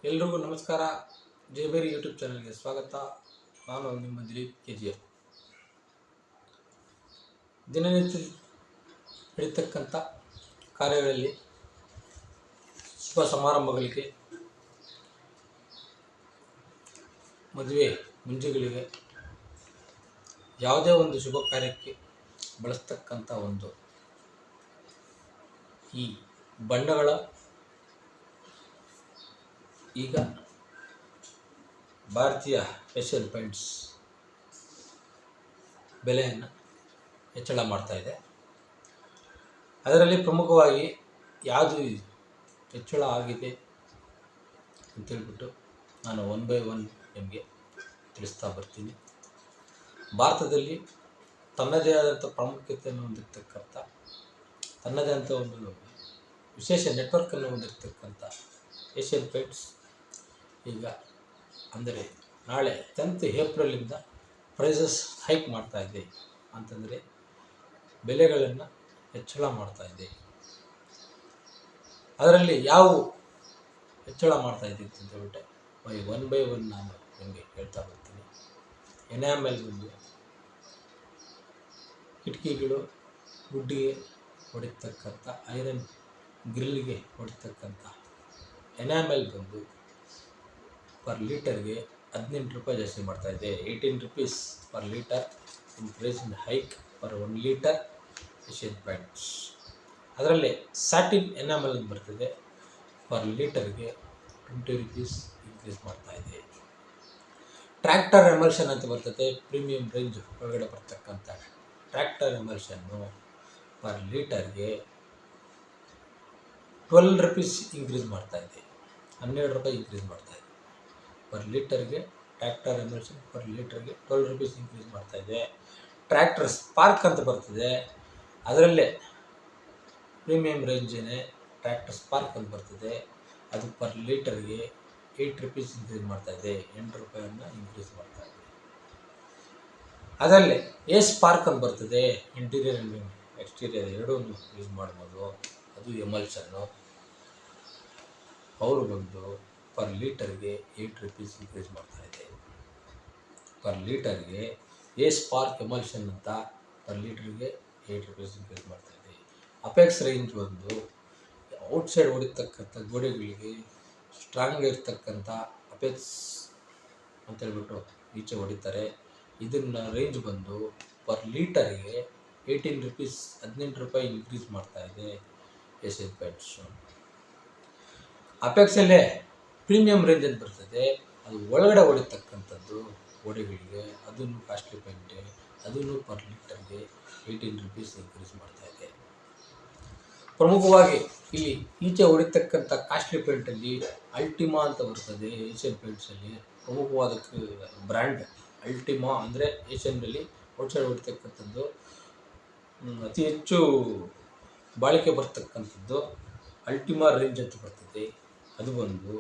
ಎಲ್ರಿಗೂ ನಮಸ್ಕಾರ. ಜೇಬೇರಿ ಯೂಟ್ಯೂಬ್ ಚಾನಲ್ಗೆ ಸ್ವಾಗತ. ನಾನು ನಿಮ್ಮ ದಿಲೀಪ್ KGF. ದಿನನಿತ್ಯ ನಡೀತಕ್ಕಂಥ ಕಾರ್ಯಗಳಲ್ಲಿ, ಶುಭ ಸಮಾರಂಭಗಳಿಗೆ, ಮದುವೆ ಮುಂಜಿಗಳಿಗೆ, ಯಾವುದೇ ಒಂದು ಶುಭ ಕಾರ್ಯಕ್ಕೆ ಬಳಸ್ತಕ್ಕಂಥ ಒಂದು ಈ ಬಣ್ಣಗಳ ಈಗ ಭಾರತೀಯ ಏಷ್ಯನ್ ಪೇಂಟ್ಸ್ ಬೆಲೆಯನ್ನು ಹೆಚ್ಚಳ ಮಾಡ್ತಾ ಇದೆ. ಅದರಲ್ಲಿ ಪ್ರಮುಖವಾಗಿ ಯಾವುದು ಹೆಚ್ಚಳ ಆಗಿದೆ ಅಂತೇಳ್ಬಿಟ್ಟು ನಾನು ಒನ್ ಬೈ ಒನ್ ನಿಮಗೆ ತಿಳಿಸ್ತಾ ಬರ್ತೀನಿ. ಭಾರತದಲ್ಲಿ ತನ್ನದೇ ಆದಂಥ ಪ್ರಾಮುಖ್ಯತೆಯನ್ನು ಹೊಂದಿರತಕ್ಕಂಥ, ತನ್ನದೇ ಆದಂಥ ಒಂದು ವಿಶೇಷ ನೆಟ್ವರ್ಕನ್ನು ಹೊಂದಿರತಕ್ಕಂಥ ಏಷ್ಯನ್ ಪೇಂಟ್ಸ್ ಈಗ ಅಂದರೆ ನಾಳೆ 10th ಏಪ್ರಿಲಿಂದ ಪ್ರೈಸಸ್ ಹೈಕ್ ಮಾಡ್ತಾ ಇದೆ. ಅಂತಂದರೆ ಬೆಲೆಗಳನ್ನು ಹೆಚ್ಚಳ ಮಾಡ್ತಾ ಇದೆ. ಅದರಲ್ಲಿ ಯಾವ ಹೆಚ್ಚಳ ಮಾಡ್ತಾ ಇದ್ದಿತ್ತು ಅಂತ ಹೇಳ್ಬಿಟ್ಟೆ ಒನ್ ಬೈ ಒನ್ ನಾನು ನಿಮಗೆ ಹೇಳ್ತಾ ಬರ್ತೀನಿ. ಎನಾಮೆಲ್ ಬಂದು ಕಿಟಕಿಗಳು, ಗುಡ್ಡಿಗೆ ಹೊಡಿತಕ್ಕಂಥ, ಐರನ್ ಗ್ರಿಲ್ಗೆ ಹೊಡಿತಕ್ಕಂಥ ಎನಾಮೆಲ್ ಬಂದು ಪರ್ ಲೀಟರ್ಗೆ 18 ರೂಪಾಯಿ ಜಾಸ್ತಿ ಮಾಡ್ತಾಯಿದೆ. 18 rupees per litre increase in hike per 1 litre Asian paints. ಅದರಲ್ಲಿ ಸ್ಯಾಟಿನ್ ಎನಾಮೆಲ್ ಅಂತ ಬರ್ತದೆ, ಪರ್ ಲೀಟರ್ಗೆ 20 rupees ಇನ್ಕ್ರೀಸ್ ಮಾಡ್ತಾಯಿದೆ. ಟ್ರ್ಯಾಕ್ಟರ್ ಎಮಲ್ಷನ್ ಅಂತ ಬರ್ತದೆ, ಪ್ರೀಮಿಯಂ ರೇಂಜ್ ಒಳಗಡೆ ಬರ್ತಕ್ಕಂಥ ಟ್ರ್ಯಾಕ್ಟರ್ ಎಮಲ್ಷನ್ನು ಪರ್ ಲೀಟರ್ಗೆ 12 rupees ಇನ್ಕ್ರೀಸ್ ಮಾಡ್ತಾಯಿದೆ. 12 ರೂಪಾಯಿ ಇನ್ಕ್ರೀಸ್ ಮಾಡ್ತಾಯಿದೆ ಪರ್ ಲೀಟರ್ಗೆ. ಟ್ರ್ಯಾಕ್ಟರ್ ಎಮಲ್ಷನ್ ಪರ್ ಲೀಟರ್ಗೆ 12 rupees ಇನ್ಕ್ರೀಸ್ ಮಾಡ್ತಾಯಿದೆ. ಟ್ರ್ಯಾಕ್ಟರ್ ಸ್ಪಾರ್ಕ್ ಅಂತ ಬರ್ತದೆ, ಅದರಲ್ಲೇ ಪ್ರೀಮಿಯಂ ರೇಂಜೇ ಟ್ರ್ಯಾಕ್ಟರ್ ಸ್ಪಾರ್ಕ್ ಅಂತ ಬರ್ತದೆ, ಅದು ಪರ್ ಲೀಟರ್ಗೆ 8 rupees ಇನ್ಕ್ರೀಸ್ ಮಾಡ್ತಾಯಿದೆ. 8 ರೂಪಾಯಿಯನ್ನು ಇನ್ಕ್ರೀಸ್ ಮಾಡ್ತಾಯಿದೆ. ಅದರಲ್ಲೇ ಸ್ಪಾರ್ಕ್ ಅಂತ ಬರ್ತದೆ, ಇಂಟೀರಿಯರ್ ಆ್ಯಂಡ್ ಎಕ್ಸ್ಟೀರಿಯರ್ ಎರಡೂ ಯೂಸ್ ಮಾಡ್ಬೋದು, ಅದು ಎಮಲ್ಷನ್ನು. ಅವರು ಬಂದು ಪರ್ ಲೀಟರ್ಗೆ 8 rupees ಇನ್ಕ್ರೀಸ್ ಮಾಡ್ತಾಯಿದೆ. ಪರ್ ಲೀಟರ್ಗೆ ಸ್ಪಾರ್ಕ್ ಎಮಲ್ಷನ್ ಅಂತ ಪರ್ ಲೀಟರ್ಗೆ 8 rupees ಇನ್ಕ್ರೀಸ್ ಮಾಡ್ತಾಯಿದೆ. ಅಪೆಕ್ಸ್ ರೇಂಜ್ ಬಂದು ಔಟ್ಸೈಡ್ ಹೊಡಿತಕ್ಕಂಥ ಗೋಡೆಗಳಿಗೆ ಸ್ಟ್ರಾಂಗ್ ಇರ್ತಕ್ಕಂಥ ಅಪೆಕ್ಸ್ ಅಂತೇಳ್ಬಿಟ್ಟು ಈಚೆ ಹೊಡಿತಾರೆ. ಇದನ್ನು ರೇಂಜ್ ಬಂದು ಪರ್ ಲೀಟರ್ಗೆ 18 rupees 18 ರೂಪಾಯಿ ಇನ್ಕ್ರೀಸ್ ಮಾಡ್ತಾಯಿದೆ ಏಷ್ಯನ್ ಪೇಂಟ್ಸು. ಅಪೆಕ್ಸಲ್ಲೇ ಪ್ರೀಮಿಯಂ ರೇಂಜ್ ಅಂತ ಬರ್ತದೆ, ಅದು ಒಳಗಡೆ ಹೊಡಿತಕ್ಕಂಥದ್ದು ಗೋಡೆಗಳಿಗೆ, ಅದನ್ನು ಕಾಸ್ಟ್ಲಿ ಪೇಂಟೆ, ಅದನ್ನು ಪರ್ ಲೀಟರ್ಗೆ 18 rupees ಇನ್ಕ್ರೀಸ್ ಮಾಡ್ತಾಯಿದೆ. ಪ್ರಮುಖವಾಗಿ ಇಲ್ಲಿ ಈಚೆ ಹೊಡಿತಕ್ಕಂಥ ಕಾಸ್ಟ್ಲಿ ಪೇಂಟಲ್ಲಿ ಅಲ್ಟಿಮಾ ಅಂತ ಬರ್ತದೆ. ಏಷ್ಯನ್ ಪೇಂಟ್ಸಲ್ಲಿ ಪ್ರಮುಖವಾದ ಬ್ರ್ಯಾಂಡ್ ಅಲ್ಟಿಮಾ ಅಂದರೆ ಏಷ್ಯನ್ನಲ್ಲಿ ಔಟ್ಸೈಡ್ ಹೊಡಿತಕ್ಕಂಥದ್ದು, ಅತಿ ಹೆಚ್ಚು ಬಾಳಿಕೆ ಬರ್ತಕ್ಕಂಥದ್ದು ಅಲ್ಟಿಮಾ ರೇಂಜ್ ಅಂತ ಬರ್ತದೆ. ಅದು ಬಂದು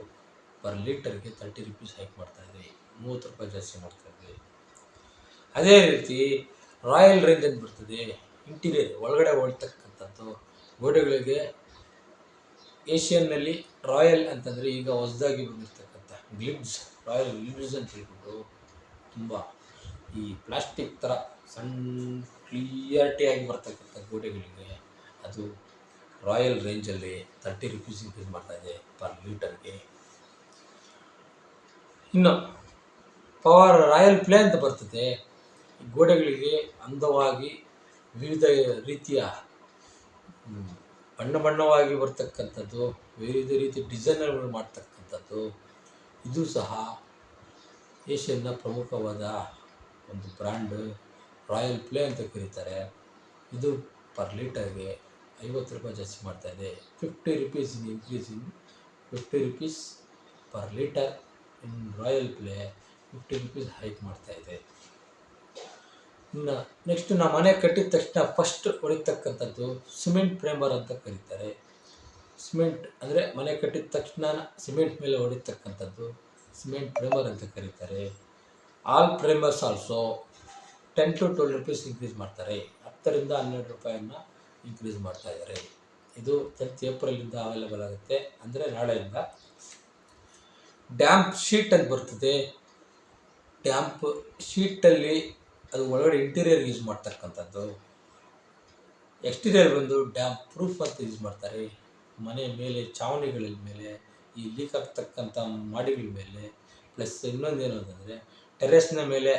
ಪರ್ ಲೀಟರ್ಗೆ 30 rupees ಹೈಕ್ ಮಾಡ್ತಾಯಿದೆ, 30 ರೂಪಾಯಿ ಜಾಸ್ತಿ ಮಾಡ್ತಾಯಿದೆ. ಅದೇ ರೀತಿ ರಾಯಲ್ ರೇಂಜ್ ಅಂತ ಬರ್ತದೆ, ಇಂಟೀರಿಯರ್ ಒಳಗಡೆ ಹೊಡ್ತಕ್ಕಂಥದ್ದು ಗೋಡೆಗಳಿಗೆ. ಏಷ್ಯನ್ನಲ್ಲಿ ರಾಯಲ್ ಅಂತಂದರೆ ಈಗ ಹೊಸದಾಗಿ ಬಂದಿರತಕ್ಕಂಥ ಗ್ಲಿಡ್ಸ್, ರಾಯಲ್ ಗ್ಲಿಡ್ಸ್ ಅಂತ ಹೇಳ್ಬಿಟ್ಟು ತುಂಬ ಈ ಪ್ಲಾಸ್ಟಿಕ್ ಥರ ಸಣ್ಣ ಕ್ಲಿಯರಿಟಿಯಾಗಿ ಬರ್ತಕ್ಕಂಥ ಗೋಡೆಗಳಿಗೆ, ಅದು ರಾಯಲ್ ರೇಂಜಲ್ಲಿ 30 rupees ಇನ್ಕ್ರೀಸ್ ಮಾಡ್ತಾಯಿದೆ ಪರ್ ಲೀಟರ್ಗೆ. ಇನ್ನು ಪವರ್ ರಾಯಲ್ ಪ್ಲೇ ಅಂತ ಬರ್ತದೆ, ಈ ಗೋಡೆಗಳಿಗೆ ಅಂದವಾಗಿ ವಿವಿಧ ರೀತಿಯ ಬಣ್ಣವಾಗಿ ಬರ್ತಕ್ಕಂಥದ್ದು, ವಿವಿಧ ರೀತಿಯ ಡಿಸೈನರ್ಗಳು ಮಾಡ್ತಕ್ಕಂಥದ್ದು. ಇದು ಸಹ ಏಷ್ಯನ್ನ ಪ್ರಮುಖವಾದ ಒಂದು ಬ್ರ್ಯಾಂಡ್, ರಾಯಲ್ ಪ್ಲೇ ಅಂತ ಕರೀತಾರೆ. ಇದು ಪರ್ ಲೀಟರ್ಗೆ 50 ರೂಪಾಯಿ ಜಾಸ್ತಿ ಮಾಡ್ತಾಯಿದೆ. 50 rupees increase in 50 rupees per litre in royal play 50 rupees hike ಮಾಡ್ತಾಯಿದೆ. ಇನ್ನು ನೆಕ್ಸ್ಟ್ ನಾವು ಮನೆ ಕಟ್ಟಿದ ತಕ್ಷಣ ಫಸ್ಟ್ ಹೊಡಿತಕ್ಕಂಥದ್ದು ಸಿಮೆಂಟ್ ಪ್ರೇಮರ್ ಅಂತ ಕರೀತಾರೆ. ಸಿಮೆಂಟ್ ಅಂದರೆ ಮನೆ ಕಟ್ಟಿದ ತಕ್ಷಣ ಸಿಮೆಂಟ್ ಮೇಲೆ ಹೊಡಿತಕ್ಕಂಥದ್ದು ಸಿಮೆಂಟ್ ಪ್ರೇಮರ್ ಅಂತ ಕರೀತಾರೆ. All primers also 10 to 12 rupees increase ಮಾಡ್ತಾರೆ. 10 ರಿಂದ 12 ರೂಪಾಯಿಯನ್ನು ಇನ್ಕ್ರೀಸ್ ಮಾಡ್ತಾಯಿದ್ದಾರೆ. ಇದು 10th ಏಪ್ರಿಲಿಂದ ಅವೈಲೇಬಲ್ ಆಗುತ್ತೆ, ಅಂದರೆ ನಾಳೆಯಿಂದ. ಡ್ಯಾಂಪ್ ಶೀಟ್ ಅಂತ ಬರ್ತದೆ. ಡ್ಯಾಂಪ್ ಶೀಟಲ್ಲಿ ಅದು ಒಳಗಡೆ ಇಂಟೀರಿಯರ್ ಯೂಸ್ ಮಾಡ್ತಕ್ಕಂಥದ್ದು. ಎಕ್ಸ್ಟೀರಿಯರ್ ಬಂದು ಡ್ಯಾಂಪ್ ಪ್ರೂಫ್ ಅಂತ ಯೂಸ್ ಮಾಡ್ತಾರೆ. ಮನೆ ಮೇಲೆ ಛಾವಣಿಗಳ ಮೇಲೆ, ಈ ಲೀಕ್ ಆಗ್ತಕ್ಕಂಥ ಮಾಡಿಗಳ ಮೇಲೆ, ಪ್ಲಸ್ ಇನ್ನೊಂದೇನು ಅಂತಂದರೆ ಟೆರೆಸ್ನ ಮೇಲೆ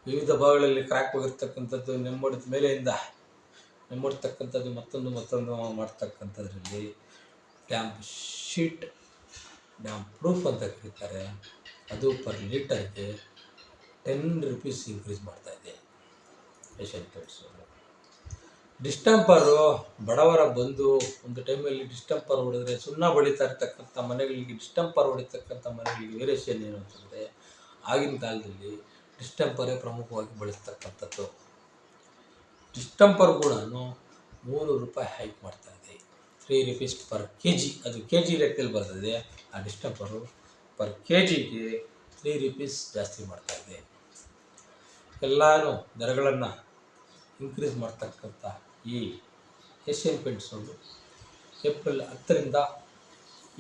ವಿವಿಧ ಭಾಗಗಳಲ್ಲಿ ಕ್ರ್ಯಾಕ್ ಹೋಗಿರ್ತಕ್ಕಂಥದ್ದು, ನೆಮ್ಮಡಿದ ಮೇಲೆಯಿಂದ ನೆಮ್ಮಡ್ತಕ್ಕಂಥದ್ದು, ಮತ್ತೊಂದು ಮಾಡ್ತಕ್ಕಂಥದ್ರಲ್ಲಿ ಡ್ಯಾಂಪ್ ಶೀಟ್, ಡ್ಯಾಂಪ್ ಪ್ರೂಫ್ ಅಂತ ಕರೀತಾರೆ. ಅದು ಪರ್ ಲೀಟರ್ಗೆ 10 rupees ಇನ್ಕ್ರೀಸ್ ಮಾಡ್ತಾಯಿದೆ ಏಷ್ಯನ್ ಪೇಂಟ್ಸು. ಡಿಸ್ಟಂಪರು ಬಡವರ ಬಂದು ಒಂದು ಟೈಮಲ್ಲಿ ಡಿಸ್ಟಂಪರ್ ಹೊಡೆದ್ರೆ, ಸುಣ್ಣ ಬಳಿತಾ ಇರ್ತಕ್ಕಂಥ ಮನೆಗಳಿಗೆ ಡಿಸ್ಟಂಪರ್ ಹೊಡಿತಕ್ಕಂಥ ಮನೆಗಳಿಗೆ ವೇರಿಯೇಷನ್ ಏನು ಅಂತಂದರೆ, ಆಗಿನ ಕಾಲದಲ್ಲಿ ಡಿಸ್ಟಂಪರೇ ಪ್ರಮುಖವಾಗಿ ಬಳಸ್ತಕ್ಕಂಥದ್ದು. ಡಿಸ್ಟಂಪರ್ ಕೂಡ 3 ರೂಪಾಯಿ ಹೈಕ್ ಮಾಡ್ತಾಯಿದೆ, 3 rupees ಪರ್ kg. ಅದು kg ಲೆಕ್ಕದಲ್ಲಿ ಬರ್ತದೆ. ಆ ಡಿಸ್ಟಂಪರು ಪರ್ kgಗೆ 3 rupees ಜಾಸ್ತಿ ಮಾಡ್ತಾಯಿದೆ. ಎಲ್ಲರೂ ದರಗಳನ್ನು ಇನ್ಕ್ರೀಸ್ ಮಾಡ್ತಕ್ಕಂಥ ಈ ಏಷ್ಯನ್ ಪೇಂಟ್ಸವರು ಏಪ್ರಿಲ್ 10ರಿಂದ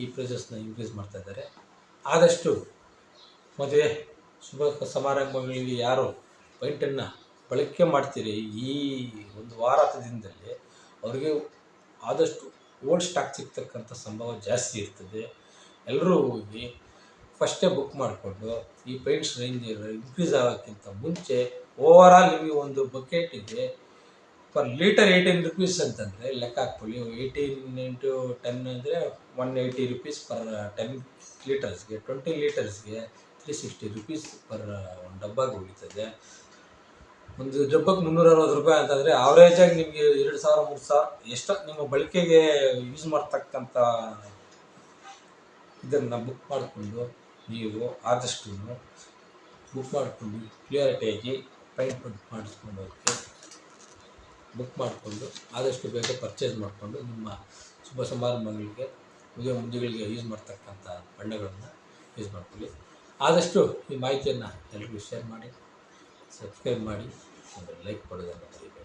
ಈ ಪ್ರೈಸಸ್ನ ಇನ್ಕ್ರೀಸ್ ಮಾಡ್ತಾಯಿದ್ದಾರೆ. ಆದಷ್ಟು ಮದುವೆ ಶುಭ ಸಮಾರಂಭಗಳಲ್ಲಿ ಯಾರು ಪೇಂಟನ್ನು ಬಳಕೆ ಮಾಡ್ತೀರಿ, ಈ ಒಂದು ವಾರದ ದಿನದಲ್ಲಿ ಅವರಿಗೆ ಆದಷ್ಟು ಓಲ್ಡ್ ಸ್ಟಾಕ್ ಸಿಗ್ತಕ್ಕಂಥ ಸಂಭವ ಜಾಸ್ತಿ ಇರ್ತದೆ. ಎಲ್ಲರೂ ಹೋಗಿ ಫಸ್ಟೇ ಬುಕ್ ಮಾಡಿಕೊಂಡು ಈ ಪೇಂಟ್ಸ್ ರೇಂಜ್ ಇನ್ಕ್ರೀಸ್ ಆಗೋಕ್ಕಿಂತ ಮುಂಚೆ ಓವರಾಲ್ ನಿಮಗೆ ಒಂದು ಬಕೆಟಿಗೆ ಪರ್ ಲೀಟರ್ 18 rupees ಅಂತಂದರೆ ಲೆಕ್ಕ ಹಾಕ್ಕೊಳ್ಳಿ. 18 into 10 ಅಂದರೆ 180 rupees ಪರ್ 10 ಲೀಟರ್ಸ್ಗೆ. 20 ಲೀಟರ್ಸ್ಗೆ 360 rupees ಪರ್ ಒಂದು ಡಬ್ಬಗೆ ಉಳಿತದೆ. ಒಂದು ಡಬ್ಬಕ್ಕೆ 360 ರೂಪಾಯಿ ಅಂತಂದರೆ ಆವ್ರೇಜಾಗಿ ನಿಮಗೆ 2000 3000 ಎಷ್ಟೋ ನಿಮ್ಮ ಬಳಕೆಗೆ ಯೂಸ್ ಮಾಡ್ತಕ್ಕಂಥ ಇದನ್ನು ಬುಕ್ ಮಾಡಿಕೊಂಡು ನೀವು ಆದಷ್ಟು ಬುಕ್ ಮಾಡಿಕೊಂಡು ಕ್ಲಿಯರಿಟಿಯಾಗಿ ಪೇಂಟ್ ಮಾಡಿಸ್ಕೊಂಡೋಗಿ ಬುಕ್ ಮಾಡಿಕೊಂಡು ಆದಷ್ಟು ಬೇಗ ಪರ್ಚೇಸ್ ಮಾಡಿಕೊಂಡು ನಿಮ್ಮ ಶುಭ ಸಮಾರಂಭಗಳಿಗೆ, ಮದುವೆ ಮುಂಜಿಗಳಿಗೆ ಯೂಸ್ ಮಾಡ್ತಕ್ಕಂಥ ಬಣ್ಣಗಳನ್ನು ಯೂಸ್ ಮಾಡ್ಕೊಳ್ಳಿ. ಆದಷ್ಟು ಈ ಮಾಹಿತಿಯನ್ನು ಎಲ್ರಿಗೂ ಶೇರ್ ಮಾಡಿ, ಸಬ್ಸ್ಕ್ರೈಬ್ ಮಾಡಿ, ಒಂದು ಲೈಕ್ ಕೊಡೋದನ್ನು ಮರಿಬೇಡಿ.